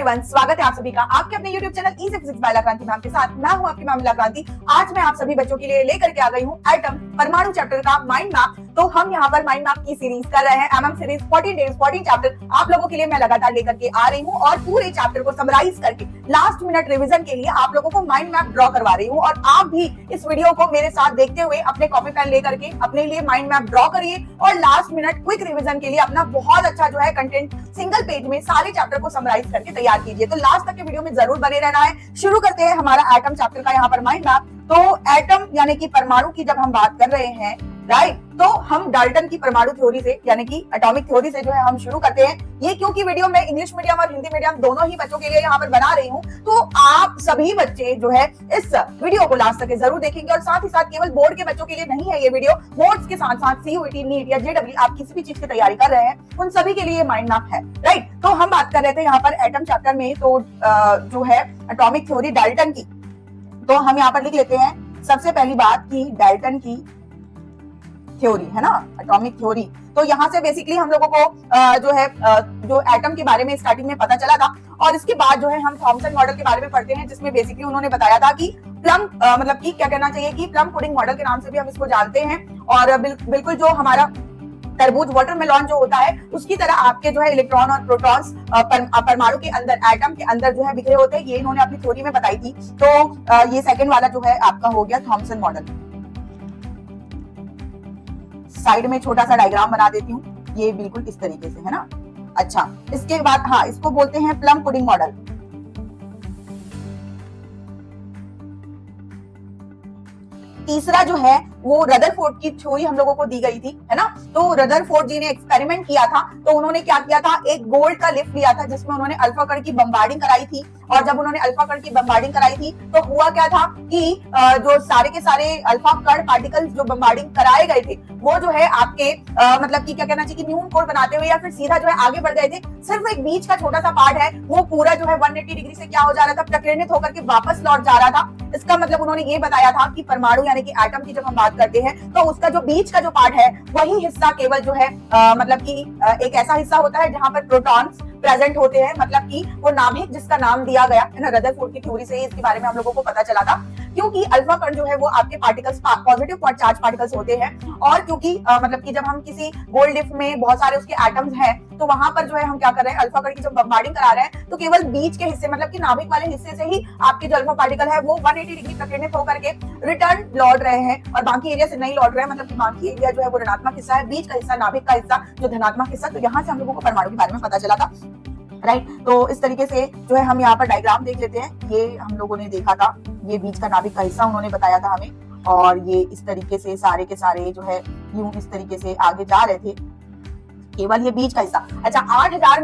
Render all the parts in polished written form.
Everyone, स्वागत है आप सभी का आपके अपने YouTube channel easy physics bye क्रांति मैम के साथ। मैं हूं आपकी मैम क्रांति। आज मैं आप सभी बच्चों के लिए लेकर के आ गई हूं एटम परमाणु चैप्टर का माइंड मैप। तो हम यहाँ पर माइंड मैप की सीरीज कर रहे हैं, एमएम सीरीज 14 डेज 14 चैप्टर आप लोगों के लिए मैं लगातार लेकर के आ रही हूँ और पूरे चैप्टर को समराइज करके लास्ट मिनट रिविजन के लिए आप लोगों को माइंड मैप ड्रॉ करवा रही हूँ। और आप भी इस वीडियो को मेरे साथ देखते हुए अपने कॉपी पेन लेकर के अपने लिए माइंड मैप ड्रॉ करिए और लास्ट मिनट क्विक रिविजन के लिए अपना बहुत अच्छा जो है कंटेंट सिंगल पेज में सारे चैप्टर को समराइज करके तैयार कीजिए। तो लास्ट तक के वीडियो में जरूर बने रहना है। शुरू करते हैं हमारा एटम चैप्टर का यहाँ पर माइंड मैप। तो एटम यानी कि परमाणु की जब हम बात कर रहे हैं, राइट, तो हम डाल्टन की परमाणु थ्योरी से यानी कि एटॉमिक थ्योरी से जो है हम शुरू करते हैं। ये क्योंकि वीडियो में इंग्लिश मीडियम और हिंदी मीडियम दोनों ही बच्चों के लिए यहाँ पर बना रही हूँ, तो आप सभी बच्चे जो है इस वीडियो को लास्ट तक जरूर देखेंगे। और साथ ही साथ केवल बोर्ड के बच्चों के लिए नहीं है ये वीडियो, बोर्ड्स के साथ साथ सीयूईटी, नीट या जेडब्ल्यू आप किसी भी चीज की तैयारी कर रहे हैं उन सभी के लिए माइंड मैप है, राइट। तो हम बात कर रहे थे यहाँ पर एटम चैप्टर में, तो जो है एटॉमिक थ्योरी डाल्टन की, तो हम यहाँ पर लिख लेते हैं सबसे पहली बात की डाल्टन की थ्योरी है ना, एटॉमिक थ्योरी। तो यहाँ से बेसिकली हम लोगों को जो है जो एटम के बारे में स्टार्टिंग में पता चला था। और इसके बाद जो है हम थॉमसन मॉडल के बारे में पढ़ते हैं, जिसमें बेसिकली उन्होंने बताया था कि प्लम मतलब कि क्या कहना चाहिए कि प्लम पुडिंग मॉडल के नाम से भी हम इसको जानते हैं। और बिल्कुल जो हमारा तरबूज वाटरमेलन जो होता है उसकी तरह आपके जो है इलेक्ट्रॉन और प्रोटॉन्स परमाणु के अंदर, एटम के अंदर जो है बिखरे होते हैं। ये इन्होंने अपनी थ्योरी में बताई थी। तो ये सेकंड वाला जो है आपका हो गया थॉमसन मॉडल। साइड में छोटा सा डायग्राम बना देती हूँ, ये बिल्कुल इस तरीके से है ना। अच्छा, इसके बाद हाँ, इसको बोलते हैं प्लम पुडिंग मॉडल। तीसरा जो है वो रदरफोर्ड की थ्योरी हम लोगों को दी गई थी, है ना। तो रदरफोर्ड जी ने एक्सपेरिमेंट किया था। तो उन्होंने क्या किया था, एक गोल्ड का लिफ्ट लिया था जिसमें उन्होंने अल्फा कण की बम्बार्डिंग कराई थी। और जब उन्होंने अल्फा कण की बम्बार्डिंग कराई थी तो हुआ क्या था कि जो सारे के सारे अल्फा कण पार्टिकल्स जो बम्बार्डिंग कराए गए थे वो जो है आपके मतलब कि क्या कहना चाहिए कि न्यून कोण बनाते हुए या फिर सीधा जो है आगे बढ़ गए थे। सिर्फ एक बीच का छोटा सा पार्ट है वो पूरा जो है 180 डिग्री से क्या हो जा रहा था, प्रकीर्णित होकर के वापस लौट जा रहा था। इसका मतलब उन्होंने ये बताया था कि परमाणु यानी कि एटम की जब हम बात करते हैं तो उसका जो बीच का जो पार्ट है वही हिस्सा केवल जो है मतलब कि एक ऐसा हिस्सा होता है जहां पर प्रोटॉन्स प्रेजेंट होते हैं, मतलब कि वो नाभिक जिसका नाम दिया गया है ना। रदरफोर्ड की थ्योरी से इसके बारे में हम लोगों को पता चला था, क्योंकि अल्फा कण जो है वो आपके पार्टिकल्स पॉजिटिव चार्ज पार्टिकल्स होते हैं। और क्योंकि मतलब कि जब हम किसी गोल्ड लिफ्ट में बहुत सारे उसके एटम्स हैं तो वहां पर जो है हम क्या कर रहे हैं, अल्फा कण की जब बम्बार्डिंग करा रहे हैं तो केवल बीच के हिस्से मतलब कि नाभिक वाले हिस्से से ही आपके जो अल्फा पार्टिकल है वो 180 डिग्री प्रकीर्णित होकर के रिटर्न लौट रहे हैं और बाकी एरिया से नहीं लौट रहे हैं। मतलब कि बाकी एरिया जो है वो ऋणात्मक हिस्सा है, बीच का हिस्सा नाभिक का हिस्सा जो धनात्मक हिस्सा। तो यहाँ से हम लोगों को परमाणु के बारे में पता चला था, राइट। तो इस तरीके से जो है हम यहाँ पर डायग्राम देख लेते हैं। ये हम लोगों ने देखा था, ये बीच का नाभिक का हिस्सा उन्होंने बताया था हमें। और ये इस तरीके से सारे के सारे जो है यूं इस तरीके से आगे जा रहे थे, केवल ये बीच का हिस्सा। अच्छा, 8000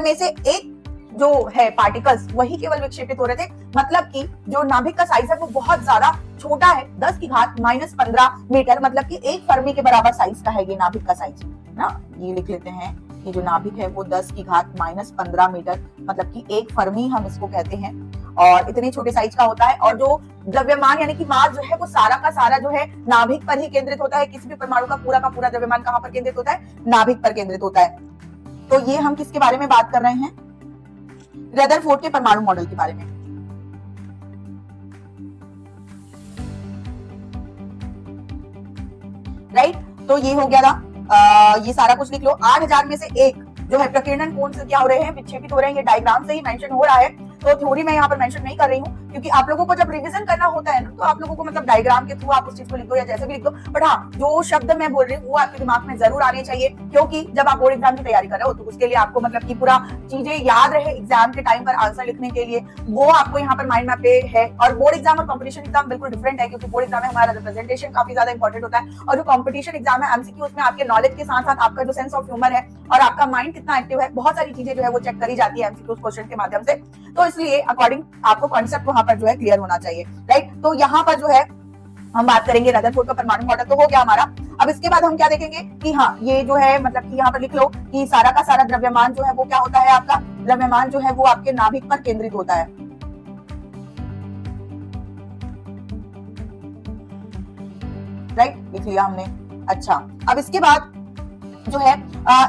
में से एक जो है पार्टिकल्स वही केवल विक्षेपित हो रहे थे। मतलब कि जो नाभिक का साइज है वो बहुत ज्यादा छोटा है, 10 की घात -15 मीटर, मतलब कि एक फर्मी के बराबर साइज का है ये नाभिक का साइज ना। ये लिख लेते हैं, ये जो नाभिक है वो 10 की घात -15 मीटर, मतलब कि एक फर्मी हम इसको कहते हैं। और इतने छोटे साइज का होता है। और जो द्रव्यमान यानी कि मास जो है वो सारा का सारा जो है नाभिक पर ही केंद्रित होता है। किसी भी परमाणु का पूरा द्रव्यमान कहाँ पर केंद्रित होता है, नाभिक पर केंद्रित होता है। तो ये हम किसके बारे में बात कर रहे हैं, रदरफोर्ड के परमाणु मॉडल के बारे में, राइट। तो ये हो गया था, ये सारा कुछ लिख लो। 8000 में से एक जो है प्रकीर्णन कोण से क्या हो रहे हैं, विक्षेपित हो रहे हैं। ये डायग्राम से ही मेंशन हो रहा है, तो थ्योरी में यहाँ पर मेंशन नहीं कर रही हूँ क्योंकि आप लोगों को जब रिवीजन करना होता है ना तो आप लोगों को मतलब डायग्राम के थ्रू आप उस चीज को लिख दो या जैसे भी लिख दो। बट हाँ, जो शब्द मैं बोल रही हूँ वो आपके दिमाग में जरूर आने चाहिए, क्योंकि जब आप बोर्ड एग्जाम की तैयारी कर रहे हो तो उसके लिए आपको मतलब की पूरा चीजें याद रहे एग्जाम के टाइम पर आंसर लिखने के लिए, वो आपको यहाँ पर माइंड मैप पे है। और बोर्ड एग्जाम और कॉम्पिटिशन एग्जाम बिल्कुल डिफरेंट है, क्योंकि बोर्ड एग्जाम में हमारा रिप्रेजेंटेशन काफी ज्यादा इंपॉर्टेंट होता है और जो कॉम्पिटिशन एग्जाम है एमसीक्यू, उसमें आपके नॉलेज के साथ साथ आपका जो सेंस ऑफ ह्यूमर है और आपका माइंड कितना एक्टिव है, बहुत सारी चीजें जो है वो चेक करी जाती है एमसीक्यू क्वेश्चन के माध्यम से। तो इसलिए अकॉर्डिंग आपको कॉन्सेप्ट वहां पर जो है क्लियर होना चाहिए, राइट। तो यहाँ पर जो है हम बात करेंगे रदरफोर्ड का परमाणु मॉडल, तो हो गया हमारा। अब इसके बाद हम क्या देखेंगे कि हाँ, ये जो है मतलब कि यहाँ पर लिख लो कि सारा का सारा द्रव्यमान जो है वो क्या होता है, आपका द्रव्यमान जो है वो आपके नाभिक पर केंद्रित होता है, राइट। लिख लिया हमने। अच्छा, अब इसके बाद जो है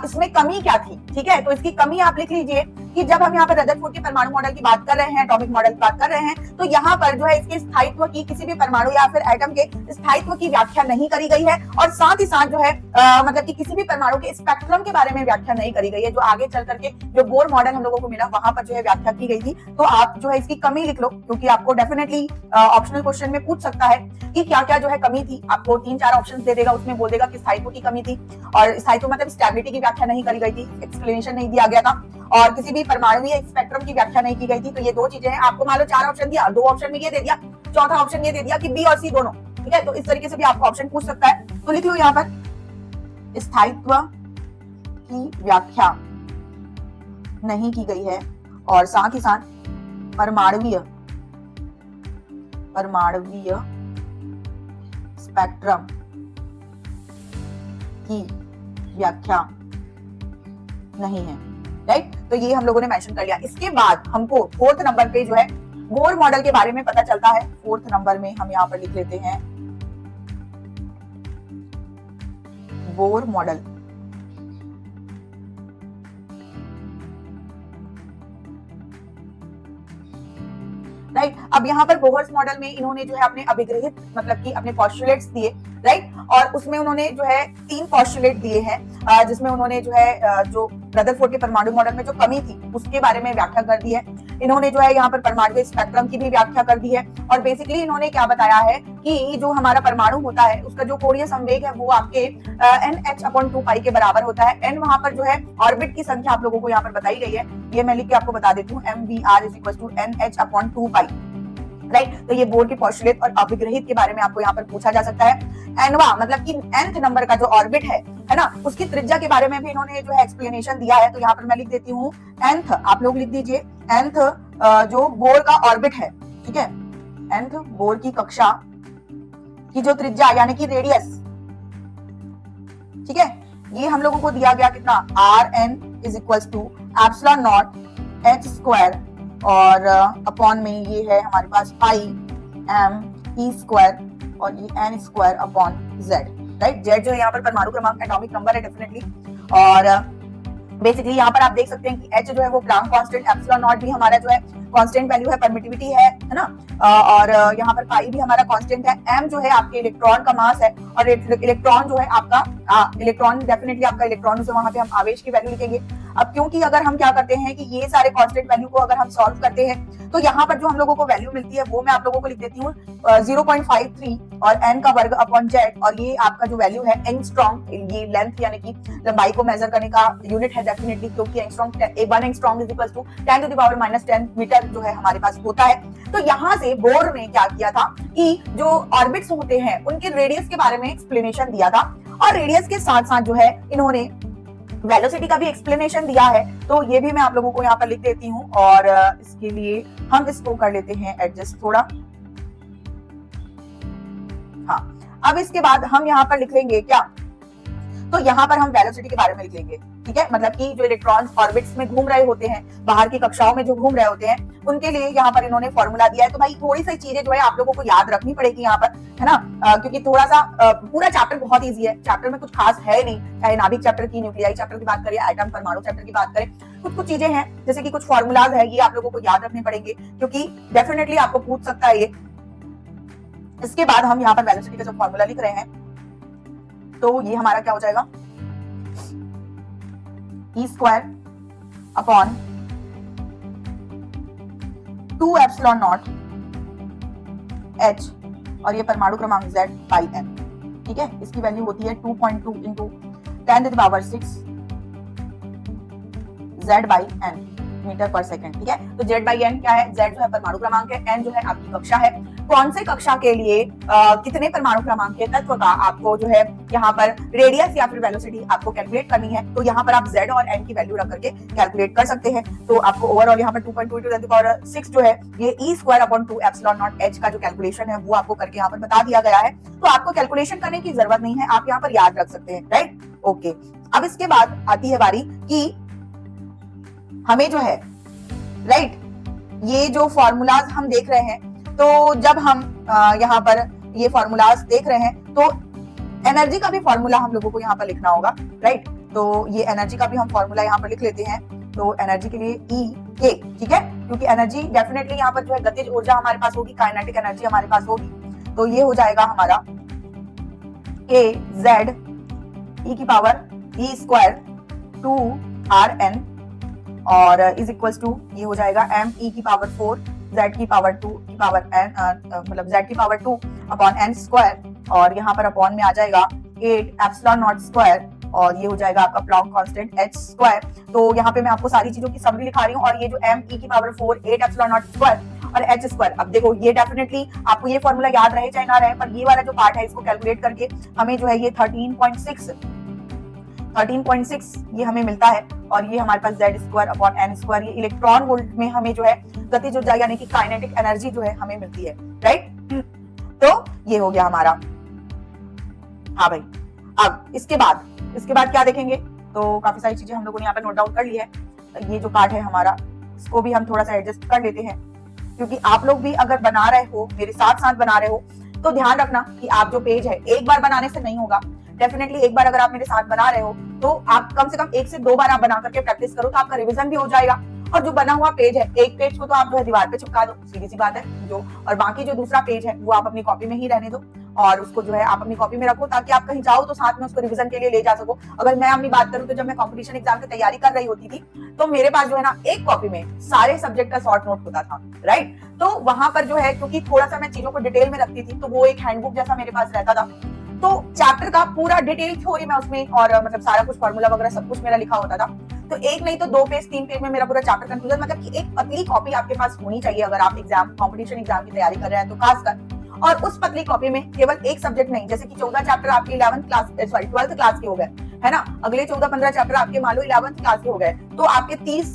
इसमें कमी क्या थी, ठीक है। तो इसकी कमी आप लिख लीजिए कि जब हम यहाँ पर रदरफोर्ड के परमाणु मॉडल की बात कर रहे हैं, एटॉमिक मॉडल की बात कर रहे हैं, तो यहाँ पर जो है इसके स्थायित्व की, किसी भी परमाणु या फिर एटम के स्थायित्व की व्याख्या नहीं करी गई है, और साथ ही साथ जो है मतलब कि किसी भी परमाणु के स्पेक्ट्रम के बारे में व्याख्या नहीं करी गई है। जो आगे चल करके जो बोर मॉडल हम लोगों को मिला वहां पर जो है व्याख्या की गई थी। तो आप जो है इसकी कमी लिख लो, क्योंकि आपको डेफिनेटली ऑप्शनल क्वेश्चन में पूछ सकता है कि क्या क्या जो है कमी थी। आपको 3-4 ऑप्शन दे देगा, उसमें बोल देगा कि स्थायित्व की कमी थी, और स्थायित्व मतलब स्टेबिलिटी की व्याख्या नहीं करी गई थी, एक्सप्लेनेशन नहीं दिया गया था, और किसी भी परमाणु स्पेक्ट्रम की व्याख्या नहीं की गई थी। तो ये 2 चीजें हैं। आपको मान लो 4 ऑप्शन दिया, 2 ऑप्शन में ये दे दिया, चौथा ऑप्शन ये दे दिया कि बी और सी दोनों, ठीक है। तो इस तरीके से भी आपको ऑप्शन पूछ सकता है। तो लिख लो यहाँ पर स्थायित्व की व्याख्या नहीं की गई है, और साथ ही साथ परमाणुवीय स्पेक्ट्रम की व्याख्या नहीं है, राइट। तो ये हम लोगों ने मेंशन कर लिया। इसके बाद हमको 4th नंबर पे जो है बोर मॉडल के बारे में पता चलता है। 4th नंबर में हम यहाँ पर लिख लेते हैं बोर मॉडल। राइट, अब यहाँ पर बोहर्स मॉडल में इन्होंने जो है अपने अभिग्रहित मतलब कि अपने पॉस्टुलेट्स दिए, राइट, और उसमें उन्होंने जो है 3 पॉस्टुलेट दिए हैं, जिसमें उन्होंने जो है जो रदरफोर्ड के परमाणु मॉडल में जो कमी थी उसके बारे में व्याख्या कर दी है। इन्होंने जो है यहाँ पर परमाणु स्पेक्ट्रम की भी व्याख्या कर दी है, और बेसिकली इन्होंने क्या बताया है कि जो हमारा परमाणु होता है उसका जो कोणीय संवेग है वो आपके NH/2 के बराबर होता है। n वहां पर जो है ऑर्बिट की संख्या आप लोगों को यहाँ पर बताई गई है, ये मैं लिख के आपको बता देती हूँ, mvr = NH/2, राइट। तो ये बोर के पॉस्टुलेट और अभिग्रहित के बारे में आपको यहाँ पर पूछा जा सकता है। एनवा मतलब कि nth नंबर का जो ऑर्बिट है ना, उसकी त्रिज्या के बारे में भी इन्होंने जो है एक्सप्लेनेशन दिया है। तो यहाँ पर मैं लिख देती हूँ nth, आप लोग लिख दीजिए nth जो बोर का ऑर्बिट है, ठीक है, nth बोर की कक्षा की जो त्रिज्या यानी कि रेडियस, ठीक है, ये हम लोगों को दिया गया कितना, Rn = ε0h², और अपॉन में ये है हमारे पास पाई m e² और ये n²/z, राइट। z जो है यहाँ पर परमाणु क्रमांक, एटॉमिक नंबर है डेफिनेटली, और बेसिकली यहाँ पर आप देख सकते हैं कि h जो है वो प्लांक कांस्टेंट, ε0 भी हमारा जो है कांस्टेंट वैल्यू है, परमिटिविटी है ना, और यहाँ पर पाई भी हमारा कांस्टेंट है, m जो है आपके इलेक्ट्रॉन का मास है, और इलेक्ट्रॉन जो है आपका इलेक्ट्रॉन डेफिनेटली आपका इलेक्ट्रॉन, उसे वहां पे हम आवेश की वैल्यू लिखेंगे। अब क्योंकि अगर हम क्या करते हैं कि ये सारे कांस्टेंट वैल्यू को अगर हम सॉल्व करते हैं तो यहाँ पर जो हम लोगों को वैल्यू मिलती है वो मैं आप लोगों को लिख देती हूँ 0.53 और n का वर्ग अपॉन z, और ये आपका जो वैल्यू है एंगस्ट्रॉम, ये लेंथ यानी कि लंबाई को मेजर करने का यूनिट है डेफिनेटली, क्योंकि एंगस्ट्रॉम 1 एंगस्ट्रॉम = 10⁻⁻⁰ मीटर जो है हमारे पास होता है। तो यहाँ से बोर ने क्या किया था कि जो ऑर्बिट्स होते हैं उनके रेडियस के बारे में एक्सप्लेनेशन दिया था, और रेडियस के साथ साथ जो है इन्होंने वेलोसिटी का भी एक्सप्लेनेशन दिया है। तो ये भी मैं आप लोगों को यहाँ पर लिख देती हूँ, और इसके लिए हम इसको कर लेते हैं एडजस्ट थोड़ा। हाँ, अब इसके बाद हम यहाँ पर लिख लेंगे क्या, तो यहाँ पर हम वेलोसिटी के बारे में लिख लेंगे, ठीक है, मतलब कि जो इलेक्ट्रॉन्स ऑर्बिट्स में घूम रहे होते हैं, बाहर की कक्षाओं में जो घूम रहे होते हैं, उनके लिए यहाँ पर इन्होंने फॉर्मूला दिया है। तो भाई थोड़ी सी चीजें जो है आप लोगों को याद रखनी पड़ेगी यहाँ पर, है ना, क्योंकि थोड़ा सा पूरा चैप्टर बहुत इजी है, चैप्टर में कुछ खास है नहीं, चाहे नाभिक चैप्टर की, न्यूक्लियाई चैप्टर की बात करें, एटम परमाणु चैप्टर की बात करें, कुछ चीजें हैं जैसे कि कुछ फॉर्मूलाज है, ये आप लोगों को याद रखने पड़ेंगे, क्योंकि डेफिनेटली आपको पूछ सकता है ये। इसके बाद हम यहाँ पर वेलोसिटी का जो फॉर्मूला लिख रहे हैं, तो ये हमारा क्या हो जाएगा, e² अपॉन 2ε0 h, और ये परमाणु क्रमांक z/n, ठीक है, इसकी वैल्यू होती है 2.2 × 10⁻⁶ z/n मीटर/सेकंड, ठीक है। तो z/n क्या है, z जो है परमाणु क्रमांक है, n जो है आपकी कक्षा है। कौन से कक्षा के लिए कितने परमाणु क्रमांक के तत्व का आपको जो है यहाँ पर रेडियस या फिर वेलोसिटी आपको कैलकुलेट करनी है, तो यहाँ पर आप z और n की वैल्यू रख करके कैलकुलेट कर सकते हैं। तो आपको ओवरऑल यहाँ पर 2.2 × 10⁻⁶ जो है ये e²/2ε0h का जो कैलकुलेशन है वो आपको करके यहाँ पर बता दिया गया है। तो आपको कैलकुलेशन करने की जरूरत नहीं है, आप यहाँ पर याद रख सकते हैं, राइट, ओके। अब इसके बाद आती है बारी कि हमें जो है, राइट, ये जो फॉर्मूलाज हम देख रहे हैं, तो जब हम यहाँ पर ये फॉर्मूलाज देख रहे हैं तो एनर्जी का भी फॉर्मूला हम लोगों को यहाँ पर लिखना होगा, राइट। तो ये एनर्जी का भी हम फॉर्मूला यहाँ पर लिख लेते हैं, तो एनर्जी के लिए ई के, ठीक है, क्योंकि एनर्जी डेफिनेटली यहाँ पर जो है गतिज ऊर्जा हमारे पास होगी, काइनेटिक एनर्जी हमारे पास होगी, तो ये हो जाएगा हमारा के जेड ई की पावर ई स्क्वायर 2 RN और इज इक्वल्स टू ये हो जाएगा एम ई की पावर 4 जेड की पावर 2 की पावर एन, मतलब जेड की पावर 2 अपॉन एन स्क्वायर और यहाँ पर अपॉन में आ जाएगा 8 एप्सिलॉन नॉट स्क्वायर और ये हो जाएगा आपका प्लॉन्क कांस्टेंट h स्क्वायर। तो यहाँ पे मैं आपको सारी चीजों की समरी लिखा रही हूँ और ये जो m e की पावर 4 8 एप्सिलॉन नॉट स्क्वायर और h स्क्वायर, अब देखो ये डेफिनेटली आपको ये फॉर्मूला याद रहे चाहे ना रहे, पर ये वाला जो पार्ट है इसको कैलकुलेट करके हमें जो है ये 13.6 ये हमें मिलता है और ये हमारे पास z square upon n square, ये इलेक्ट्रॉन वोल्ट में हमें जो है गतिज ऊर्जा यानी कि काइनेटिक एनर्जी जो है हमें मिलती है, राइट। तो ये हो गया हमारा। हाँ भाई, अब इसके बाद क्या देखेंगे, तो काफी सारी चीजें हम लोगों ने यहाँ पे नोट डाउन कर ली है। ये जो पार्ट है हमारा इसको भी हम थोड़ा सा एडजस्ट कर लेते हैं, क्योंकि आप लोग भी अगर बना रहे हो मेरे साथ साथ बना रहे हो तो ध्यान रखना कि आप जो पेज है एक बार बनाने से नहीं होगा, डेफिनेटली एक बार अगर आप मेरे साथ बना रहे हो तो आप कम से कम 1 से 2 बार आप बना करके प्रैक्टिस करो, तो आपका रिवीजन भी हो जाएगा। और जो बना हुआ पेज है, एक पेज को तो आप जो है दीवार पे चिपका दो, सीधी सी बात है जो, और बाकी जो दूसरा पेज है वो आप अपनी कॉपी में ही रहने दो और उसको जो है आप अपनी कॉपी में रखो, ताकि आप कहीं जाओ तो साथ में उसको रिवीजन के लिए ले जा सको। अगर मैं अपनी बात करूं तो जब मैं कंपटीशन एग्जाम की तैयारी कर रही होती थी तो मेरे पास जो है ना एक कॉपी में सारे सब्जेक्ट का शॉर्ट नोट होता था, राइट। तो वहां पर जो है क्योंकि थोड़ा सा मैं चीजों को डिटेल में रखती थी तो वो एक हैंडबुक जैसा मेरे पास रहता था, तो चैप्टर का पूरा डिटेल थ्योरी में उसमें और मतलब सारा कुछ फॉर्मूला वगैरह सब कुछ मेरा लिखा होता था। तो एक नहीं तो 2 पेज 3 पेज में मेरा पूरा चैप्टर कंक्लूजन, मतलब कि एक पतली कॉपी आपके पास होनी चाहिए अगर आप एग्जाम कंपटीशन एग्जाम की तैयारी कर रहे हैं तो खासकर। और उस पतली कॉपी में केवल एक सब्जेक्ट नहीं, जैसे कि 14 चैप्टर आपके 12th क्लास के हो गए, है ना, अगले 14-15 चैप्टर आपके मान लो 11th क्लास के हो गए, तो आपके 30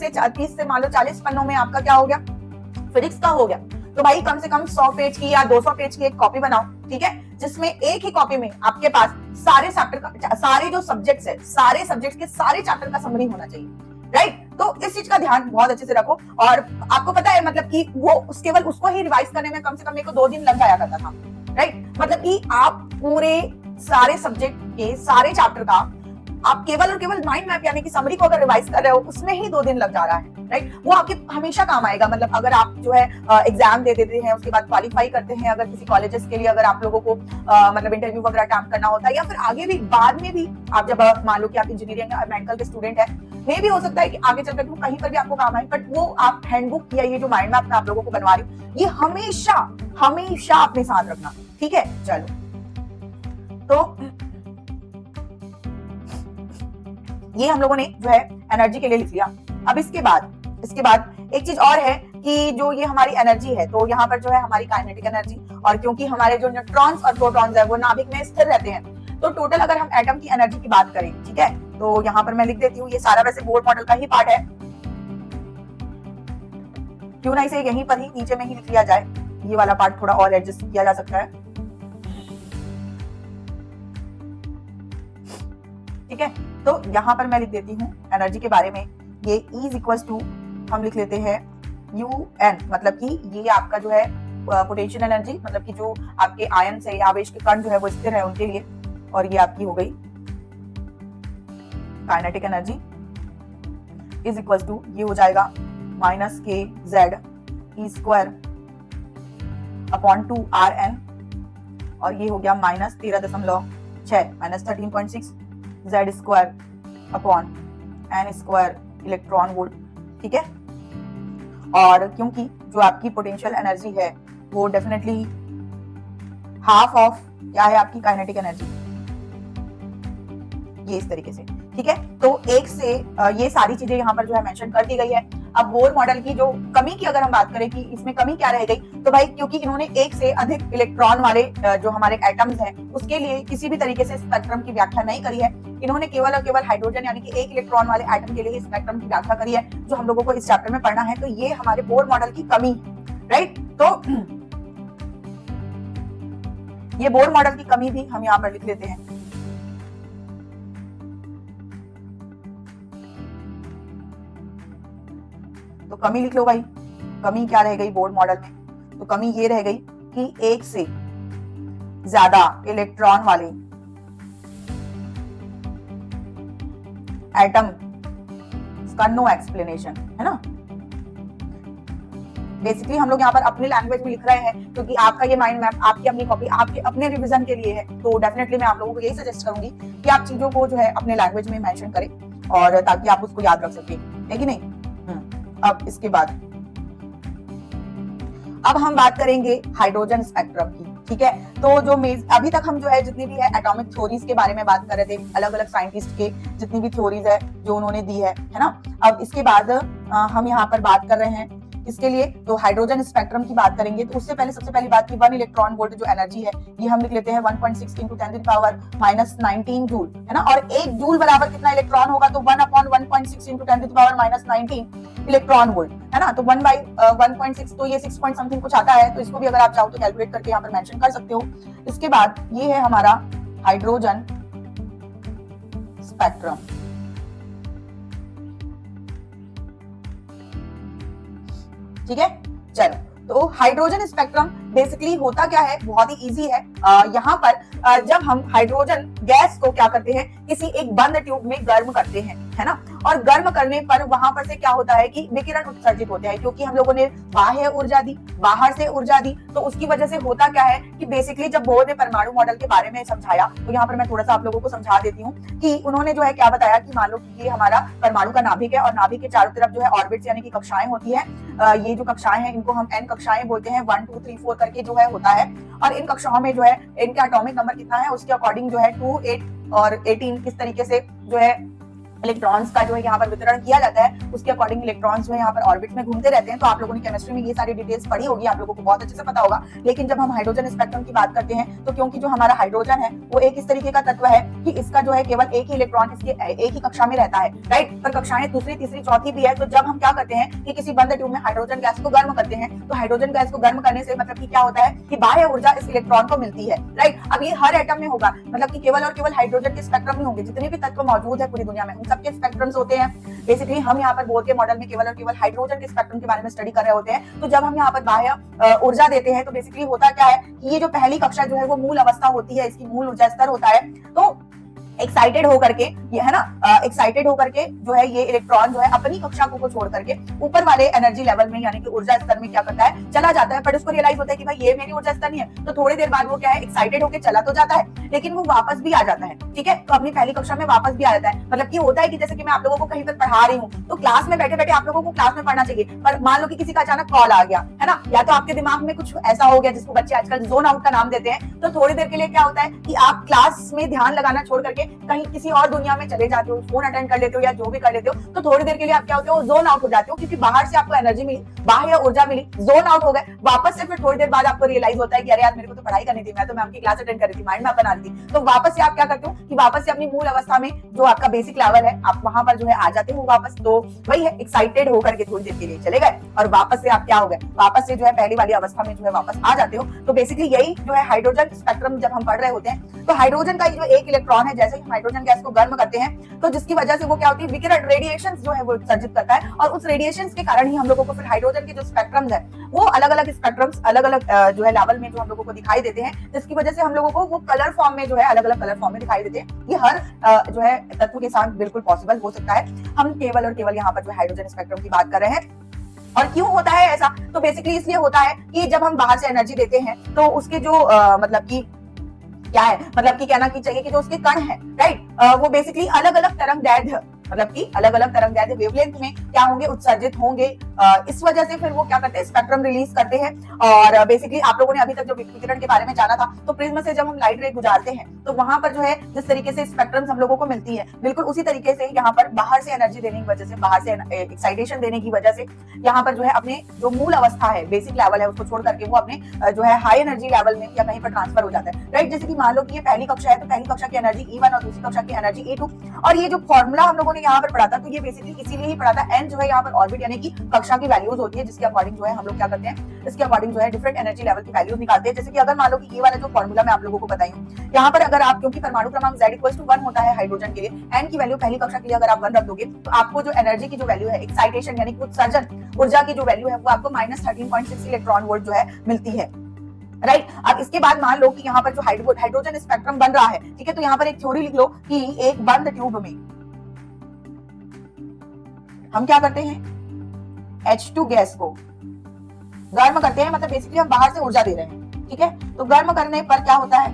से मान लो 40 पन्नों में आपका क्या हो गया, फिजिक्स का हो गया। तो भाई कम से कम 100 पेज की या 200 पेज की एक कॉपी बनाओ, ठीक है, जिसमें एक ही कॉपी में आपके पास सारे चैप्टर का, सारे जो सब्जेक्ट्स है, सारे सब्जेक्ट्स के सारे चैप्टर का समरी होना चाहिए, राइट। तो इस चीज का ध्यान बहुत अच्छे से रखो। और आपको पता है मतलब कि वो केवल उसको ही रिवाइज करने में कम से कम मेरे को 2 दिन लग जाया करता था, राइट। मतलब कि आप पूरे सारे सब्जेक्ट के सारे चैप्टर का आप केवल और केवल माइंड मैप यानी कि समरी को अगर रिवाइज कर रहे हो उसमें ही 2 दिन लग जा रहा है, राइट। वो आपके हमेशा काम आएगा, मतलब अगर आप जो है एग्जाम दे देते हैं उसके बाद क्वालिफाई करते हैं, अगर किसी कॉलेजेस के लिए अगर आप लोगों को मतलब इंटरव्यू वगैरह अटेम्प्ट करना होता है, या फिर आगे भी बाद में भी आप जब मान लो कि आप इंजीनियरिंग या मेडिकल के स्टूडेंट है, मे भी हो सकता है कि आगे चलकर वो कहीं पर भी आपको काम आए, बट वो आप हैंडबुक या ये जो माइंड मैप मैं आप लोगों को बनवा रही हूँ ये हमेशा अपने साथ रखना, ठीक है। चलो तो ये हम लोगों ने जो है एनर्जी के लिए लिख लिया। अब इसके बाद एक चीज और है कि जो ये हमारी एनर्जी है, तो यहाँ पर जो है हमारी काइनेटिक एनर्जी, और क्योंकि हमारे जो न्यूट्रॉन्स और प्रोटॉन्स है वो नाभिक में स्थिर रहते हैं, तो टोटल अगर हम एटम की एनर्जी की बात करें, ठीक है, तो यहाँ पर मैं लिख देती हूँ, ये सारा वैसे बोर मॉडल का ही पार्ट है, क्यों ना इसे यहीं पर ही नीचे में ही लिख लिया जाए, ये वाला पार्ट थोड़ा और एडजस्ट किया जा सकता है, ठीक है। तो यहाँ पर मैं लिख देती हूँ एनर्जी के बारे में, ये E इज इक्वल टू हम लिख लेते हैं UN, मतलब कि ये आपका जो है पोटेंशियल एनर्जी, मतलब कि जो आपके आयन से आवेश के कण जो है वो स्थिर है उनके लिए, और ये आपकी हो गई kinetic energy is equal to ये हो जाएगा -KZ E square upon 2RN, और ये हो गया -13.6 13.6 Z square upon N square electron volt, ठीक है। और क्योंकि जो आपकी पोटेंशियल एनर्जी है वो डेफिनेटली हाफ ऑफ क्या है आपकी काइनेटिक एनर्जी, ये इस तरीके से, ठीक है। तो एक से ये सारी चीजें यहाँ पर जो है मेंशन कर दी गई है। अब बोर मॉडल की जो कमी की अगर हम बात करें कि इसमें कमी क्या रह गई, तो भाई क्योंकि इन्होंने एक से अधिक इलेक्ट्रॉन वाले जो हमारे एटम्स हैं उसके लिए किसी भी तरीके से स्पेक्ट्रम की व्याख्या नहीं करी है, इन्होंने केवल और केवल हाइड्रोजन यानी कि एक इलेक्ट्रॉन वाले एटम के लिए स्पेक्ट्रम की व्याख्या करी है, जो हम लोगों को इस चैप्टर में पढ़ना है। तो ये हमारे बोर मॉडल की कमी है, राइट। तो ये बोर मॉडल की कमी भी हम यहाँ पर लिख लेते हैं। तो कमी लिख लो भाई, कमी क्या रह गई बोर मॉडल में, तो कमी ये रह गई कि एक से ज्यादा इलेक्ट्रॉन वाले एटम उसका नो एक्सप्लेनेशन, है ना। बेसिकली हम लोग यहाँ पर अपनी लैंग्वेज में लिख रहे हैं क्योंकि आपका ये माइंड मैप आपकी अपनी कॉपी आपके अपने रिवीजन के लिए है, तो डेफिनेटली मैं आप लोगों को यही सजेस्ट करूंगी कि आप चीजों को जो है अपने लैंग्वेज में मेंशन करें और ताकि आप उसको याद रख सकें, है कि नहीं। अब इसके बाद अब हम बात करेंगे हाइड्रोजन स्पेक्ट्रम की, ठीक है। तो जो अभी तक हम जो है जितनी भी है एटॉमिक थ्योरीज के बारे में बात कर रहे थे, अलग अलग साइंटिस्ट के जितनी भी थ्योरीज है जो उन्होंने दी है ना। अब इसके बाद हम यहाँ पर बात कर रहे हैं इसके लिए तो हाइड्रोजन स्पेक्ट्रम की बात करेंगे। तो उससे पहले सबसे पहली बात की 1 इलेक्ट्रॉन वोल्ट जो एनर्जी है ये हम लिख लेते हैं 1.6 × 10⁻⁻19 जूल, है ना। और 1 जूल बराबर कितना इलेक्ट्रॉन होगा, तो 1/1.6 × 10⁻⁻19 इलेक्ट्रॉन वोल्ट, है ना। तो 1/1.6 तो ये 6 पॉइंट समथिंग कुछ आता है, तो इसको भी अगर आप चाहो तो कैलकुलेट करके यहाँ पर मेंशन कर सकते हो। इसके बाद ये है हमारा हाइड्रोजन स्पेक्ट्रम, ठीक है। चलो, तो हाइड्रोजन स्पेक्ट्रम बेसिकली होता क्या है, बहुत ही इजी है। यहाँ पर जब हम हाइड्रोजन गैस को क्या करते हैं, किसी एक बंद ट्यूब में गर्म करते हैं, है ना। और गर्म करने पर वहां पर से क्या होता है कि विकिरण उत्सर्जित होते हैं, क्योंकि हम लोगों ने बाह्य ऊर्जा दी, बाहर से ऊर्जा दी, तो उसकी वजह से होता क्या है कि बेसिकली जब बोर ने परमाणु मॉडल के बारे में समझाया, तो यहाँ पर मैं थोड़ा सा आप लोगों को समझा देती हूँ कि उन्होंने जो है क्या बताया कि मान लो कि ये हमारा परमाणु का नाभिक है और नाभिक के चारों तरफ जो है ऑर्बिट्स यानी कि कक्षाएं होती है। ये जो कक्षाएं हैं इनको हम n कक्षाएं बोलते हैं, 1 2 3 4 करके जो है होता है। और इन कक्षाओं में जो है इनका एटॉमिक नंबर कितना है उसके अकॉर्डिंग जो है 2 8 और 18 किस तरीके से जो है इलेक्ट्रॉन्स का जो है यहाँ पर वितरण किया जाता है, उसके अकॉर्डिंग इलेक्ट्रॉन्स जो है यहाँ पर ऑर्बिट में घूमते रहते हैं। तो आप लोगों ने केमिस्ट्री में ये सारी डिटेल्स पढ़ी होगी, आप लोगों को बहुत अच्छे से पता होगा। लेकिन जब हम हाइड्रोजन स्पेक्ट्रम की बात करते हैं तो क्योंकि जो हमारा हाइड्रोजन है वो एक इस तरीके का तत्व है कि इसका जो है केवल एक ही इलेक्ट्रॉन इसके एक ही कक्षा में रहता है, राइट। पर कक्षाएं दूसरी तीसरी चौथी भी है। तो जब हम क्या करते हैं कि किसी बंद ट्यूब में हाइड्रोजन गैस को गर्म करते हैं, तो हाइड्रोजन गैस को गर्म करने से मतलब कि क्या होता है कि बाह्य ऊर्जा इस इलेक्ट्रॉन को मिलती है, राइट। अब ये हर एटम में होगा, मतलब कि केवल और केवल हाइड्रोजन के स्पेक्ट्रम में होंगे, जितने भी तत्व मौजूद है पूरी दुनिया में उन सबके स्पेक्ट्रम्स होते हैं। बेसिकली हम यहाँ पर बोर के मॉडल में केवल और केवल हाइड्रोजन के स्पेक्ट्रम के बारे में स्टडी कर रहे होते हैं। तो जब हम यहाँ पर बाह्य ऊर्जा देते हैं तो बेसिकली होता क्या है कि ये जो पहली कक्षा जो है वो मूल अवस्था होती है, इसकी मूल ऊर्जा स्तर होता है। तो एक्साइटेड होकर के ये है ना, एक्साइटेड होकर के जो है ये इलेक्ट्रॉन जो है अपनी कक्षा को छोड़ करके ऊपर वाले एनर्जी लेवल में यानी कि ऊर्जा स्तर में क्या करता है, चला जाता है। पर उसको रियलाइज होता है कि भाई ये मेरी ऊर्जा स्तर नहीं है, तो थोड़ी देर बाद वो क्या है एक्साइटेड होकर चला तो जाता है, लेकिन वो वापस भी आ जाता है, ठीक है। तो अपनी पहली कक्षा में वापस भी आ जाता है। मतलब कि होता है कि जैसे कि मैं आप लोगों को कहीं पर पढ़ा रही हूँ, तो क्लास में बैठे बैठे आप लोगों को क्लास में पढ़ना चाहिए, पर मान लो कि किसी का अचानक कॉल आ गया, है ना, या तो आपके दिमाग में कुछ ऐसा हो गया जिसको बच्चे आजकल जोन आउट का नाम देते हैं। तो थोड़ी देर के लिए क्या होता है कि आप क्लास में ध्यान लगाना छोड़ करके कहीं किसी और दुनिया में चले जाते हो, फोन अटेंड कर लेते हो या जो भी कर लेते हो। तो थोड़ी देर के लिए आप क्या होते हो, जोन आउट हो जाते हो, क्योंकि बाहर से आपको एनर्जी मिली, बाह्य ऊर्जा मिली, जोन आउट हो गए। वापस से फिर थोड़ी देर बाद आपको रियलाइज होता है कि अरे यार मेरे को तो पढ़ाई करनी थी, मैं तो मैम की क्लास अटेंड कर रही थी, माइंड मैप बना रही थी। तो वापस से आप क्या करते हो कि वापस से अपनी मूल अवस्था में जो आपका बेसिक लेवल है आप वहां पर जो है आ जाते हो वापस। तो वही है, एक्साइटेड होकर के थोड़ी देर के लिए चले गए और वापस से आप क्या हो गए, वापस से जो है पहली वाली अवस्था में जो है वापस आ जाते हो। तो बेसिकली यही जो है हाइड्रोजन स्पेक्ट्रम जब हम पढ़ रहे होते हैं, तो हाइड्रोजन का जो एक इलेक्ट्रॉन है, जैसे ही हाइड्रोजन गैस को गर्म करते हैं तो जिसकी वजह से वो क्या होती है, विकिरण रेडिएशन जो है वो उत्सर्जित करता है। और उस रेडिएशन के कारण ही हम लोगों को फिर हाइड्रोजन के जो स्पेक्ट्रम्स है वो अलग अलग स्पेक्ट्रम्स अलग अलग जो है लेवल में जो हम लोगों को दिखाई देते हैं, जिसकी वजह से हम लोगों को वो कलर फॉर्म में जो है अलग अलग कलर फॉर्म में दिखाई देते हैं। ये हर जो है तत्व के साथ बिल्कुल पॉसिबल हो सकता है। हम केवल और केवल यहाँ पर जो हाइड्रोजन स्पेक्ट्रम की बात कर रहे हैं। और क्यों होता है ऐसा, तो बेसिकली इसलिए होता है कि जब हम बाहर से एनर्जी देते हैं तो उसके जो मतलब की क्या है, मतलब कि कहना की चाहिए कि जो उसके कण है, राइट, वो बेसिकली अलग अलग तरंगदैर्घ्य मतलब कि अलग अलग तरंगदैर्घ्य वेवलेंथ में क्या होंगे, उत्सर्जित होंगे। इस वजह से फिर वो क्या करते हैं, स्पेक्ट्रम रिलीज करते हैं। और बेसिकली आप लोगों ने अभी तक जो विकिरण के बारे में जाना था, तो प्रिज्म से जब हम लाइट रे गुजारते हैं तो वहां पर जो है जिस तरीके से स्पेक्ट्रम हम लोगों को मिलती है, बिल्कुल उसी तरीके से यहाँ पर बाहर से एनर्जी देने की वजह से, बाहर से एक्साइटेशन देने की वजह से यहाँ पर जो है अपने जो मूल अवस्था है, बेसिक लेवल है, उसको छोड़ करके वो अपने जो है हाई एनर्जी लेवल में या कहीं पर ट्रांसफर हो जाता है, राइट। जैसे कि मान लो कि ये पहली कक्षा है, तो पहली कक्षा की एनर्जी E1 और दूसरी कक्षा की एनर्जी E2। और ये जो फॉर्मूला हम लोगों ने यहाँ पर पढ़ा था, तो ये बेसिकली इसीलिए ही पढ़ा था, n जो है यहाँ पर ऑर्बिट यानी कि कक्षा की वैल्यूज होती है, जिसके अकॉर्डिंग जो है हम लोग क्या करते हैं, इसके अकॉर्डिंग जो है डिफरेंट एनर्जी लेवल की वैल्यूज निकालते हैं। जैसे कि अगर मान लो कि ये वाला जो फॉर्मूला मैं आप लोगों को बताई हूँ, यहाँ पर अगर आप, क्योंकि परमाणु क्रमांक Z=1 होता है हाइड्रोजन के लिए, n की वैल्यू पहली कक्षा के लिए अगर आप 1 रख दोगे तो आपको जो एनर्जी की जो वैल्यू है, एक्साइटेशन यानी कि उत्सर्जन ऊर्जा की जो वैल्यू है, वो आपको -13.6 इलेक्ट्रॉन वोल्ट जो है मिलती है, राइट। अब इसके बाद मान लो कि यहाँ पर जो हाइड्रोजन स्पेक्ट्रम बन रहा है, ठीक है, तो यहाँ पर एक थ्योरी लिख लो कि एक बंद ट्यूब में हम क्या करते हैं, H2 गैस को गर्म करते हैं, मतलब बेसिकली हम बाहर से ऊर्जा दे रहे हैं, ठीक है। तो गर्म करने पर क्या होता है,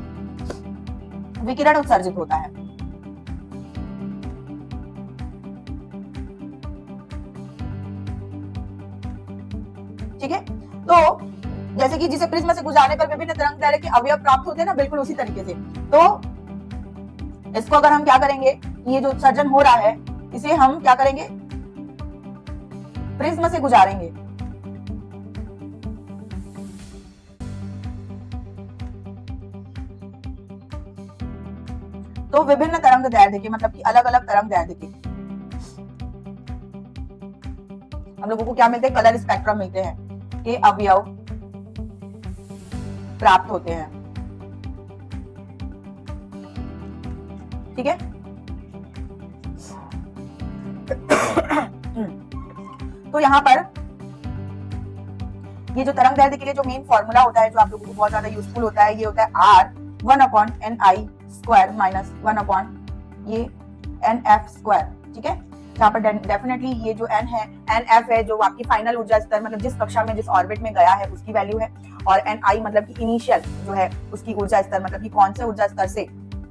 विकिरण उत्सर्जित होता है। ठीक है, तो जैसे कि जिसे प्रिज्म से गुजारने पर विभिन्न तरंगदैर्घ्य के अवयव प्राप्त होते हैं ना, बिल्कुल उसी तरीके से। तो इसको अगर हम क्या करेंगे, ये जो उत्सर्जन हो रहा है इसे हम क्या करेंगे, प्रिज्म से गुजारेंगे। तो विभिन्न तरंगदैर्घ्य के मतलब कि अलग अलग तरंगदैर्घ्य के हम लोगों को क्या मिलते हैं, कलर स्पेक्ट्रम मिलते हैं, के अवयव प्राप्त होते हैं। ठीक है, तो यहाँ पर ये जो तरंगदैर्घ्य के लिए जो मेन फॉर्मूला होता है, जो आप लोगों को बहुत ज्यादा यूजफुल होता है, ये होता है R1/ni स्क्वायर माइनस 1/ ये NF स्क्वायर। ठीक है, जहाँ पर डेफिनेटली ये जो n है, NF है जो आपकी फाइनल ऊर्जा स्तर, मतलब जिस कक्षा में जिस ऑर्बिट में गया है उसकी वैल्यू है, और NI मतलब कि इनिशियल जो है उसकी ऊर्जा स्तर, मतलब कि कौन से ऊर्जा स्तर से,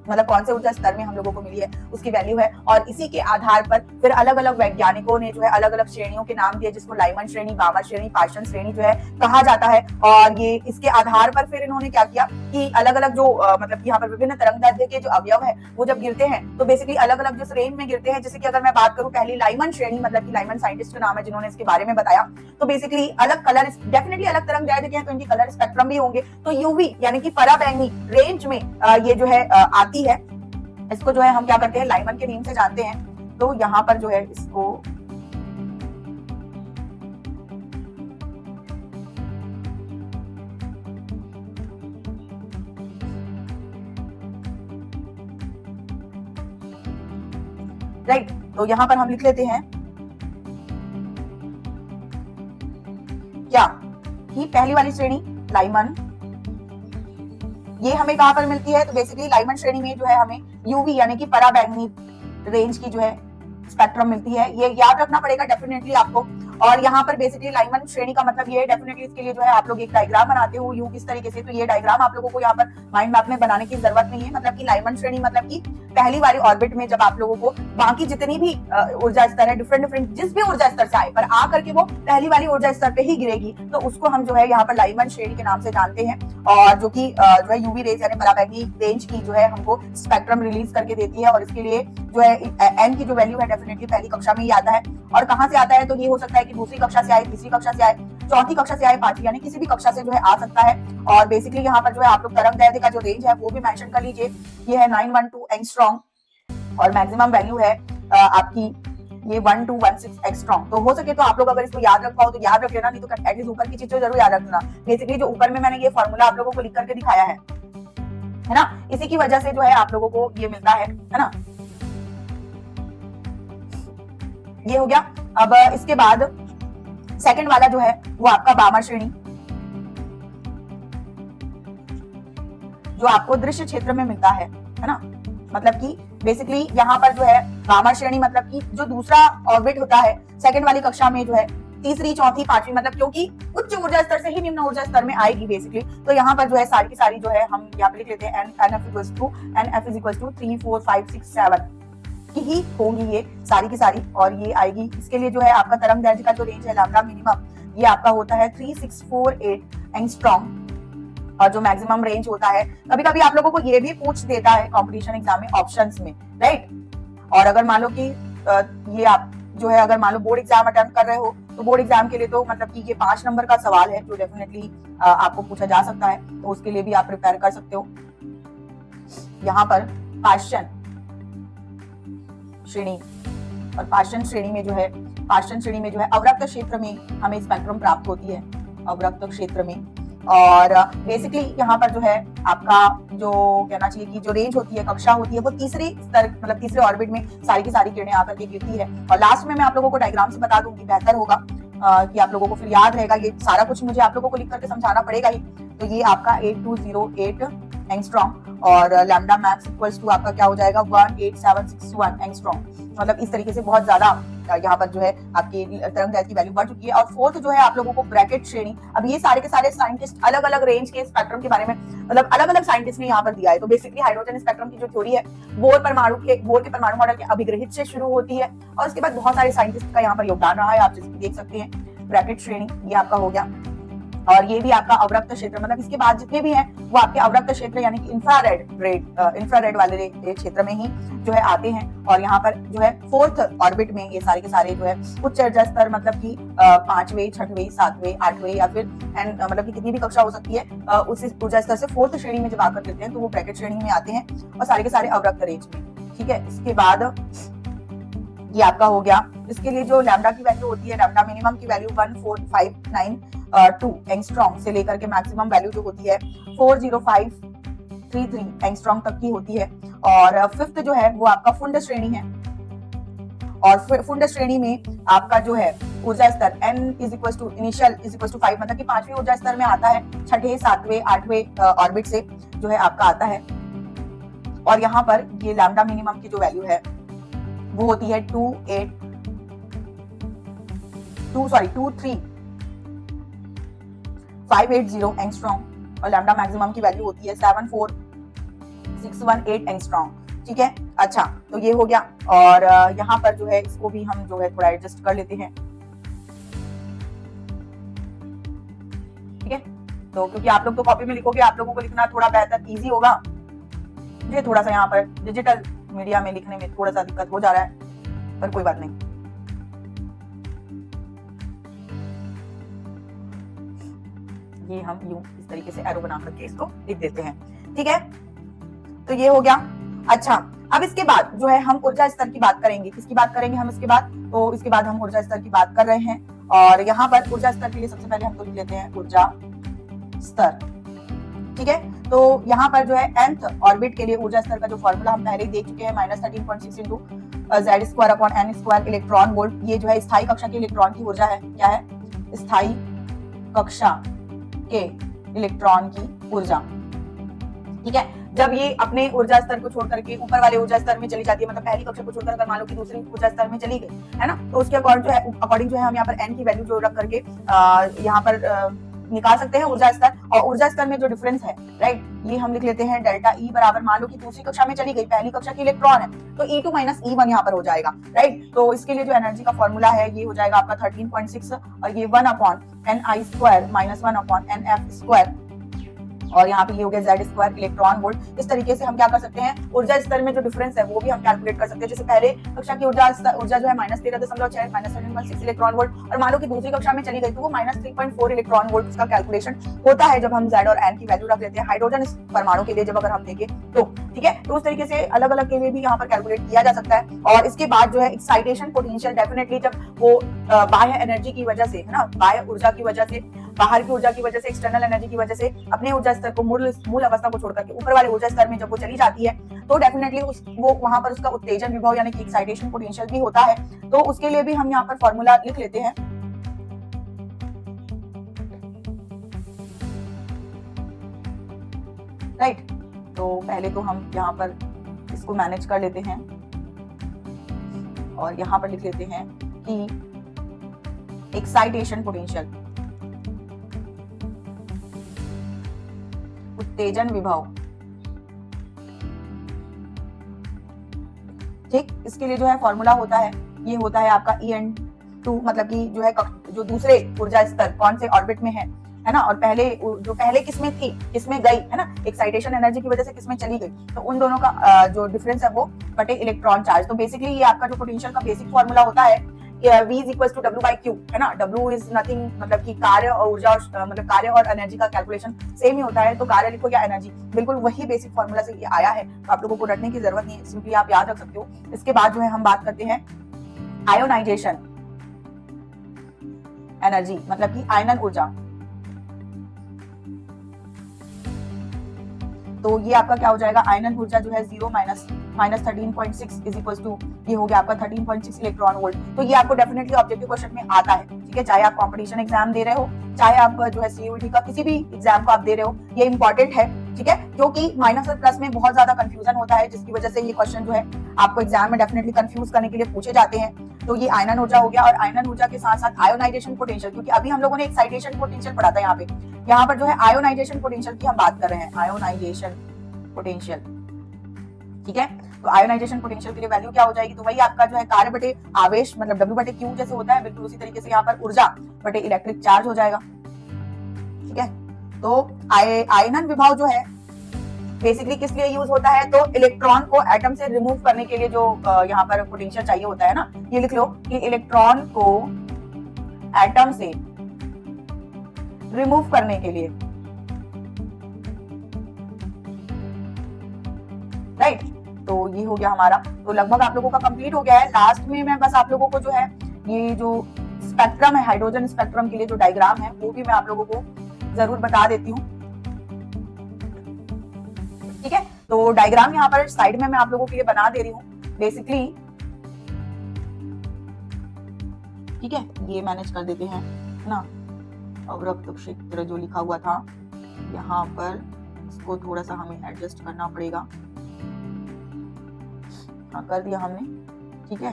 मतलब कौन से ऊर्जा स्तर में हम लोगों को मिली है उसकी वैल्यू है। और इसी के आधार पर फिर अलग अलग वैज्ञानिकों ने जो है अलग अलग श्रेणियों के नाम दिए, जिसको लाइमन श्रेणी, बामर श्रेणी, पार्शन श्रेणी जो है कहा जाता है। और ये इसके आधार पर फिर इन्होंने क्या किया कि अलग अलग जो मतलब यहाँ पर विभिन्न तरंगदैर्घ्य के जो अवयव है वो जब गिरते हैं तो बेसिकली अलग अलग जो रेंज में गिरते हैं। जैसे कि अगर मैं बात करूं पहली लाइमन श्रेणी, मतलब कि लाइमन साइंटिस्ट का नाम है जिन्होंने इसके बारे में बताया, तो बेसिकली अलग कलर, डेफिनेटली अलग तरंगदैर्घ्य के हैं तो इनकी कलर स्पेक्ट्रम भी होंगे। तो यूवी यानी कि पराबैंगनी रेंज में ये जो है आती है। इसको जो है हम क्या करते हैं, लाइमन के नेम से जानते हैं। तो यहाँ पर जो है इसको राइट, तो यहाँ पर हम लिख लेते हैं क्या, कि पहली वाली श्रेणी लाइमन, ये हमें कहां पर मिलती है, तो बेसिकली लाइमन श्रेणी में जो है हमें यूवी यानी कि पराबैंगनी रेंज की जो है स्पेक्ट्रम मिलती है। ये याद रखना पड़ेगा डेफिनेटली आपको। और यहाँ पर बेसिकली लाइमन श्रेणी का मतलब ये है, डेफिनेटली इसके लिए जो है आप लोग एक डायग्राम बनाते हो यू किस तरीके से, तो ये डायग्राम आप लोगों को यहाँ पर माइंड मैप में बनाने की जरूरत नहीं है। मतलब कि लाइमन श्रेणी मतलब कि पहली वाली ऑर्बिट में जब आप लोगों को बाकी जितनी भी ऊर्जा स्तर है, डिफरेंट जिस भी ऊर्जा स्तर से आए पर आ करके वो पहली वाली ऊर्जा स्तर पे ही गिरेगी, तो उसको हम जो है यहाँ पर लाइमन श्रेणी के नाम से जानते हैं। और जो कि जो है यूवी रेंज यानी पराबैंगनी रेंज की जो है हमको स्पेक्ट्रम रिलीज करके देती है। और इसके लिए जो है एन की जो वैल्यू है डेफिनेटली पहली कक्षा में ही आता है। और कहाँ से आता है, तो ये हो सकता है कि दूसरी कक्षा से आए, तीसरी कक्षा से आए, चौथी कक्षा से आए, पांचवी, यानी किसी भी कक्षा से जो है आ सकता है। और बेसिकली यहाँ पर जो है आप लोग तरंगदैर्घ्य का जो रेंज है वो भी मेंशन कर लीजिए, ये है 912 एंगस्ट्रॉम और मैक्सिमम वैल्यू है आपकी ये 1216 एंगस्ट्रॉम। तो हो सके तो आप लोग अगर इसको याद रख पाओ तो याद रख लेना, नहीं तो एटलीस्ट ऊपर की चीजें जरूर याद रखना। बेसिकली जो ऊपर में मैंने ये फॉर्मूला आप लोगों को लिख करके दिखाया है ना, इसी की वजह से जो है आप लोगों को ये मिलता है ना। ये हो गया। अब इसके बाद सेकंड वाला जो है वो आपका बामर श्रेणी, जो आपको दृश्य क्षेत्र में मिलता है ना। मतलब कि बेसिकली यहाँ पर जो है बामर श्रेणी मतलब कि जो दूसरा ऑर्बिट होता है सेकंड वाली कक्षा में जो है तीसरी, चौथी, पांचवी, मतलब क्योंकि उच्च ऊर्जा स्तर से ही निम्न ऊर्जा स्तर में आएगी बेसिकली। तो यहाँ पर जो है सारी की सारी जो है हम यहाँ पे लिख लेते हैं NF इक्वल्स टू 3 4 5 6 7 की ही होंगी ये सारी की सारी, और ये आएगी। इसके लिए जो है आपका तरंगदैर्घ्य का जो रेंज है लैम्डा मिनिमम, ये आपका होता है 3648 एंगस्ट्रॉम। और जो मैक्सिमम रेंज होता है, कभी कभी आप लोगों को ये भी पूछ देता है कंपटीशन एग्जाम में ऑप्शंस में, राइट। और अगर मान लो कि ये आप जो है अगर मान लो बोर्ड एग्जाम अटेम्प्ट कर रहे हो तो बोर्ड एग्जाम के लिए तो मतलब कि ये 5 नंबर का सवाल है जो डेफिनेटली आपको पूछा जा सकता है, तो उसके लिए भी आप प्रिपेयर कर सकते हो। यहाँ पर पार्शन श्रेणी, और पार्शन श्रेणी में जो है अवरक्त क्षेत्र में हमें स्पेक्ट्रम प्राप्त होती है, अवरक्त क्षेत्र में। और बेसिकली यहाँ पर जो है आपका जो कहना चाहिए कि जो रेंज होती है, कक्षा होती है, वो तीसरे स्तर मतलब तीसरे ऑर्बिट में सारी की सारी किरणें आकर के गिरती है। और लास्ट में मैं आप लोगों को डायग्राम से बता दूंगी, बेहतर होगा कि आप लोगों को फिर याद रहेगा। ये सारा कुछ मुझे आप लोगों को लिख करके समझाना पड़ेगा ही। तो ये आपका 8208 एंगस्ट्रॉम और लैम्डा मैक्स इक्वल्स टू आपका क्या हो जाएगा 18761 एंगस्ट्रॉम। मतलब इस तरीके से बहुत ज्यादा यहाँ पर जो है आपकी तरंग दैर्ध्य की वैल्यू बढ़ चुकी है। और फोर्थ जो है आप लोगों को ब्रैकेट श्रेणी, अब ये सारे के सारे साइंटिस्ट अलग अलग रेंज के स्पेक्ट्रम के बारे में मतलब अलग अलग साइंटिस्ट ने यहाँ पर दिया है। तो बेसिकली हाइड्रोजन स्पेक्ट्रम की जो थ्योरी है बोर के परमाणु मॉडल के अभिग्रहित से शुरू होती है और उसके बाद बहुत सारे साइंटिस्ट का यहाँ पर योगदान रहा है। आप जैसे देख सकते हैं ब्रैकेट श्रेणी ये आपका हो गया और ये भी आपका अवरक्त क्षेत्र, मतलब इसके बाद जितने भी हैं वो आपके अवरक्त क्षेत्र यानी कि इंफ्रारेड वाले क्षेत्र में ही जो है आते हैं। और यहाँ पर जो है फोर्थ ऑर्बिट में ये सारे के सारे जो है उच्च ऊर्जा स्तर मतलब कि 5वें 6वें 7वें 8वें या फिर मतलब कि कितनी भी कक्षा हो सकती है उस ऊर्जा स्तर से फोर्थ श्रेणी में जब आकर देते हैं तो वो ब्रैकेट श्रेणी में आते हैं और सारे के सारे अवरक्त रेंज में। ठीक है, इसके बाद ये आपका हो गया। इसके लिए जो लैम्डा की वैल्यू होती है, लैम्डा मिनिमम की वैल्यू 14592 एंगस्ट्रॉम से लेकर के मैक्सिमम वैल्यू जो होती है 40533 एंगस्ट्रॉम तक की होती है। और फिफ्थ जो है वो आपका फुंड श्रेणी है और फुंड श्रेणी में आपका जो है ऊर्जा स्तर n initial is equal to 5 मतलब कि 5वें ऊर्जा स्तर में आता है, 6ठे 7वें 8वें ऑर्बिट से जो है आपका आता है। और यहाँ पर ये लैम्डा मिनिमम की जो वैल्यू है वो होती है 23580 एंगस्ट्रॉम और लैम्डा मैक्सिमम की वैल्यू होती है 74618 एंगस्ट्रॉम। ठीक है, अच्छा तो ये हो गया। और यहाँ पर जो है इसको भी हम जो है थोड़ा एडजस्ट कर लेते हैं। ठीक है, तो क्योंकि आप लोग तो कॉपी में लिखोगे, आप लोगों को लिखना थोड़ा बेहतर इजी होगा, मुझे थोड़ा सा यहाँ पर डिजिटल मीडिया में लिखने में थोड़ा सा दिक्कत हो जा रहा है, पर कोई बात नहीं। ये हम यूं इस तरीके से एरो बना करके इसको लिख देते हैं। ठीक है, तो ये हो गया। अच्छा, अब इसके बाद जो है हम ऊर्जा स्तर की बात करेंगे। किसकी बात करेंगे हम इसके बाद? तो इसके बाद हम ऊर्जा स्तर की बात कर रहे हैं और यहाँ पर ऊर्जा स्तर के लिए सबसे पहले हम तो लिख लेते हैं ऊर्जा स्तर। ठीक है, तो यहाँ पर जो है nth ऑर्बिट के लिए ऊर्जा स्तर का जो फॉर्मूला हम पहले ही देख चुके हैं -13.6 इंटू Z² इलेक्ट्रॉन वोल्ट। ये जो है स्थायी कक्षा के इलेक्ट्रॉन की ऊर्जा है। क्या है? स्थायी कक्षा के इलेक्ट्रॉन की ऊर्जा। ठीक है, जब ये अपने ऊर्जा स्तर को छोड़ करके ऊपर वाले ऊर्जा स्तर में चली जाती है, मतलब पहली कक्षा को छोड़कर अगर मान लो कि दूसरी ऊर्जा स्तर में चली गई है ना, तो उसके अकॉर्डिंग जो है हम यहाँ पर n की वैल्यू जो रख करके यहाँ पर निकाल सकते हैं ऊर्जा स्तर। और ऊर्जा स्तर में जो डिफरेंस है, राइट, ये हम लिख लेते हैं डेल्टा E बराबर, मान लो कि दूसरी कक्षा में चली गई, पहली कक्षा की इलेक्ट्रॉन है तो E2 माइनस E1 यहाँ पर हो जाएगा, राइट। तो इसके लिए जो एनर्जी का फॉर्मूला है ये हो जाएगा आपका 13.6 और ये 1/ni² माइनस 1/nf²। और यहाँ पे ये हो गया Z² इलेक्ट्रॉन वोल्ट। इस तरीके से हम क्या कर सकते हैं, ऊर्जा स्तर में जो डिफरेंस है वो भी हम कैलकुलेट कर सकते हैं। जैसे पहले कक्षा की ऊर्जा जो है -13.6 -13.6 इलेक्ट्रॉन वोल्ट, और मान लो कि दूसरी कक्षा में चली गई तो वो -3.4 इलेक्ट्रॉन वोल्ट उसका कैलकुलेशन होता है जब हम Z और N की वैल्यू रख लेते हैं हाइड्रोजन परमाणु के लिए जब अगर हम देखें तो। ठीक है, तो उस तरीके से अलग अलग के लिए भी यहाँ पर कैलकुलेट किया जा सकता है। और इसके बाद जो है एक्साइटेशन पोटेंशियल, डेफिनेटली जब वो बाह्य एनर्जी की वजह से, है ना, बाह्य ऊर्जा की वजह से, बाहर की ऊर्जा की वजह से, एक्सटर्नल एनर्जी की वजह से अपने ऊर्जा स्तर को मूल अवस्था को छोड़कर के ऊपर वाले ऊर्जा स्तर में जब वो चली जाती है तो डेफिनेटली वो वहां पर उसका उत्तेजन विभव यानी कि एक्साइटेशन पोटेंशियल भी होता है। तो उसके लिए भी हम यहाँ पर फॉर्मूला लिख लेते हैं। राइट, तो पहले तो हम यहाँ पर इसको मैनेज कर लेते हैं और यहाँ पर लिख लेते हैं कि एक्साइटेशन पोटेंशियल, उत्तेजन विभव। ठीक, इसके लिए जो है फॉर्मूला होता है, ये होता है आपका En2, मतलब कि जो है जो दूसरे ऊर्जा स्तर कौन से ऑर्बिट में है ना, और पहले किसमें थी, किसमें गई, है ना, एक्साइटेशन एनर्जी की वजह से किसमें चली गई, तो उन दोनों का जो डिफरेंस है वो बटे इलेक्ट्रॉन चार्ज। तो बेसिकली ये आपका जो पोटेंशियल का बेसिक फॉर्मूला होता है V is equal to W/Q, है ना। W इज नथिंग, मतलब कि कार्य और ऊर्जा, मतलब कार्य और एनर्जी का कैलकुलेशन सेम ही होता है, तो कार्य लिखो या एनर्जी, बिल्कुल वही बेसिक फॉर्मूला से ये आया है, तो आप लोगों को रटने की जरूरत नहीं है, सिंपली आप याद रख सकते हो। इसके बाद जो है हम बात करते हैं आयोनाइजेशन एनर्जी, मतलब कि आयनन ऊर्जा। तो ये आपका क्या हो जाएगा, आयनन ऊर्जा जो है 0 -13.6 इज इक्वल टू, ये हो गया आपका 13.6 इलेक्ट्रॉन वोल्ट। तो ये आपको डेफिनेटली ऑब्जेक्टिव क्वेश्चन में आता है। ठीक है, चाहे आप कंपटीशन एग्जाम दे रहे हो, चाहे आप जो है CUET का किसी भी एग्जाम को आप दे रहे हो, ये इंपॉर्टेंट है। ठीक है, क्योंकि माइनस और प्लस में बहुत ज्यादा कंफ्यूजन होता है, जिसकी वजह से ये क्वेश्चन जो है आपको एग्जाम में डेफिनेटली कंफ्यूज करने के लिए पूछे जाते हैं। तो ये आयनन ऊर्जा हो गया, और आयनन ऊर्जा के साथ साथ आयोनाइजेशन पोटेंशियल, क्योंकि अभी हम लोगों ने एक्साइटेशन पोटेंशियल पढ़ा था यहाँ पर जो है आयोनाइजेशन पोटेंशियल की हम बात कर रहे हैं, आयोनाइजेशन पोटेंशियल, ठीक है। तो आयोनाइजेशन पोटेंशियल के लिए वैल्यू क्या हो जाएगी, तो वही आपका जो है कार्य बटे आवेश मतलब W बटे Q जैसे होता है, बिल्कुल उसी तरीके से यहाँ पर ऊर्जा बटे इलेक्ट्रिक चार्ज हो जाएगा, ठीक है। तो आयनन विभव जो है बेसिकली किस लिए यूज होता है, तो इलेक्ट्रॉन को एटम से रिमूव करने के लिए जो यहाँ पर पोटेंशियल चाहिए होता है ना, ये लिख लो कि इलेक्ट्रॉन को एटम से रिमूव करने के लिए, राइट। तो ये हो गया हमारा, तो लगभग आप लोगों का कंप्लीट हो गया है। लास्ट में मैं बस आप लोगों को जो है ये जो स्पेक्ट्रम है, हाइड्रोजन स्पेक्ट्रम के लिए जो डायग्राम है वो भी मैं आप लोगों को जरूर बता देती हूँ, ठीक है। तो डायग्राम यहाँ पर साइड में मैं आप लोगों के लिए बना दे रही हूँ बेसिकली, ठीक है। ये मैनेज कर देते हैं ना, अवरक्त क्षेत्र जो लिखा हुआ था यहाँ पर, इसको थोड़ा सा हमें एडजस्ट करना पड़ेगा। हाँ, कर दिया हमने, ठीक है।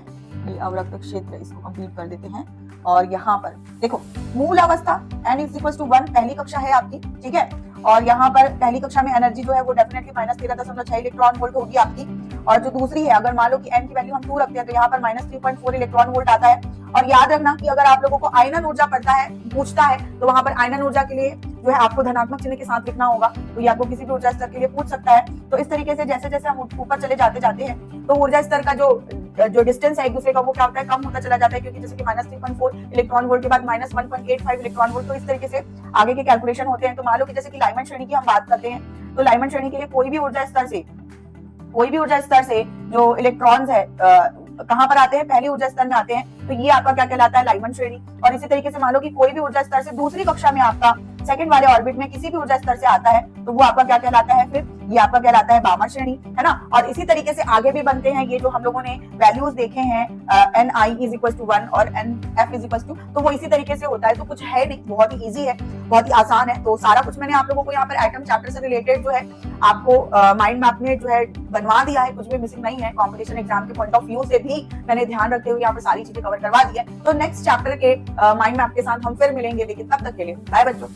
ये अवरक्त क्षेत्र इसको कंप्लीट कर देते हैं। और यहाँ पर देखो मूल अवस्था n = 1 पहली कक्षा है आपकी, ठीक है। और यहाँ पर पहली कक्षा में एनर्जी जो है वो डेफिनेटली -13.6 इलेक्ट्रॉन वोल्ट होगी आपकी। और जो दूसरी है, अगर मान लो कि n की वैल्यू हम 2 रखते हैं तो यहाँ पर -3.4 इलेक्ट्रॉन वोल्ट आता है। और याद रखना कि अगर आप लोगों को आयनन ऊर्जा पड़ता है पूछता है तो वहां पर आयनन ऊर्जा के लिए जो है आपको धनात्मक चिन्ह के साथ लिखना होगा, तो ये आपको किसी भी ऊर्जा स्तर के लिए पूछ सकता है। तो इस तरीके से जैसे जैसे हम ऊपर चले जाते हैं तो ऊर्जा स्तर का जो डिस्टेंस है एक दूसरे का वो क्या होता है, कम होता चला जाता है, क्योंकि जैसे कि -3.4 इलेक्ट्रॉन वोल्ट के बाद -1.85 इलेक्ट्रॉन वोल्ट, तो इस तरीके से आगे के कैलकुलेशन होते हैं। तो मान लो कि जैसे कि लाइमन श्रेणी की हम बात करते हैं, तो लाइमन श्रेणी के लिए कोई भी ऊर्जा स्तर से जो इलेक्ट्रॉन्स है कहाँ पर आते हैं, पहली ऊर्जा स्तर में आते हैं, तो ये आपका क्या कहलाता है, लाइमन श्रेणी। और इसी तरीके से मान लो कि कोई भी ऊर्जा स्तर से दूसरी कक्षा में आपका सेकंड वाले ऑर्बिट में किसी भी ऊर्जा स्तर से आता है तो वो आपका क्या कहलाता है, फिर ये आपका कहलाता है बामर श्रेणी, है ना। और इसी तरीके से आगे भी बनते हैं, ये जो हम लोगों ने वैल्यूज देखे हैं Ni = 1 और Nf = तो वो इसी तरीके से होता है। तो कुछ है नहीं, बहुत ही इजी है, बहुत ही आसान है। तो सारा कुछ मैंने आप लोगों को यहाँ पर एटम चैप्टर से रिलेटेड जो है आपको माइंड मैप में जो है बनवा दिया है, कुछ भी मिसिंग नहीं है। कॉम्पिटिशन एग्जाम के पॉइंट ऑफ व्यू से भी मैंने ध्यान रखते हुए यहाँ पर सारी चीजें कवर करवा दी है। तो नेक्स्ट चैप्टर के माइंड मैप के साथ हम फिर मिलेंगे, लेकिन तब तक के लिए बाय बच्चों।